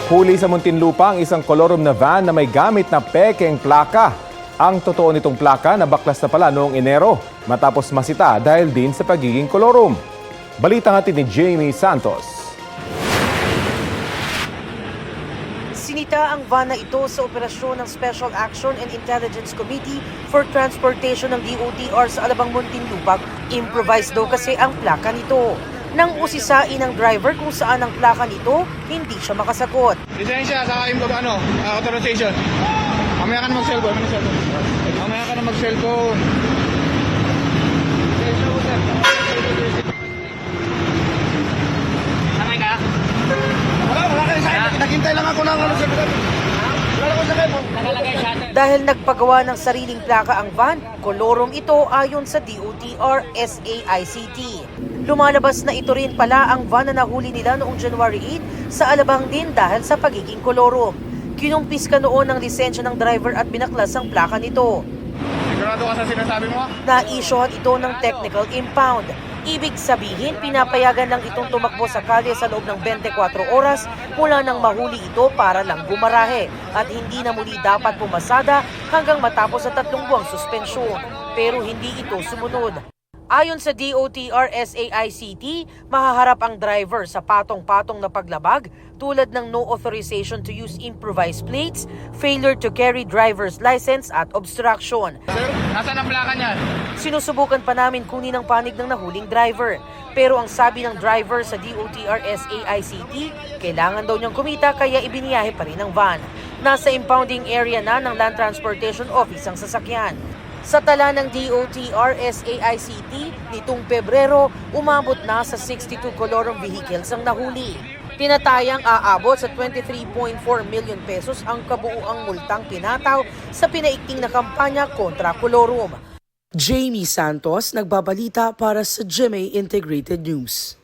Huli sa Muntinlupa ang isang kolorum na van na may gamit na pekeng plaka. Ang totoo nitong plaka na baklas na pala noong Enero matapos masita dahil din sa pagiging kolorum. Balita natin ni Jamie Santos. Sinita ang van na ito sa operasyon ng Special Action and Intelligence Committee for Transportation ng DOTR sa Alabang Muntinlupa. Improvised daw kasi ang plaka nito. Nang usisain ng driver kung saan ang plaka nito, hindi siya makasagot. Lisensya, saka yung authorization. Mamaya ka na mag-cellphone. Mamaya ka na mag-cellphone. Lisensya mo, sir. Samay ka? Wala kayo sa akin. Naghintay lang ako ng sir. Wala ko sa cellphone. Dahil nagpagawa ng sariling plaka ang van, kolorum ito ayon sa DOTR SAICT. Lumalabas na ito rin pala ang van na nahuli nila noong January 8 sa Alabang din dahil sa pagiging kolorum. Kinumpis ka noon ng lisensya ng driver at binaklas ang plaka nito. Sigurado ka sa sinasabi mo? Na-issuehan ito ng technical impound. Ibig sabihin, pinapayagan lang itong tumakbo sa kalye sa loob ng 24 oras mula nang mahuli ito para lang bumarahe at hindi na muli dapat pumasada hanggang matapos sa 3 buwang suspensyon. Pero hindi ito sumunod. Ayon sa DOTR SAICT, mahaharap ang driver sa patong-patong na paglabag tulad ng no authorization to use improvised plates, failure to carry driver's license at obstruction. Sir, nasaan ang plaka niyan? Sinusubukan pa namin kunin ang panig ng nahuling driver. Pero ang sabi ng driver sa DOTR SAICT, kailangan daw niyang kumita kaya ibiniyahe pa rin ang van. Nasa impounding area na ng Land Transportation Office ang sasakyan. Sa tala ng DOTR SAICT, nitong Pebrero, umabot na sa 62 kolorum vehicles ang nahuli. Tinatayang aabot sa 23.4 million pesos ang kabuuang multang pinataw sa pinaikting na kampanya kontra kolorum. Jamie Santos, nagbabalita para sa GMA Integrated News.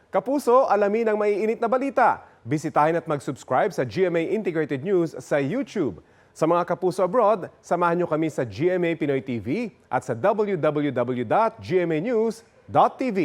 Kapuso, alamin ang maiinit na balita. Bisitahin at mag-subscribe sa GMA Integrated News sa YouTube. Sa mga kapuso abroad, samahan niyo kami sa GMA Pinoy TV at sa www.gmanews.tv.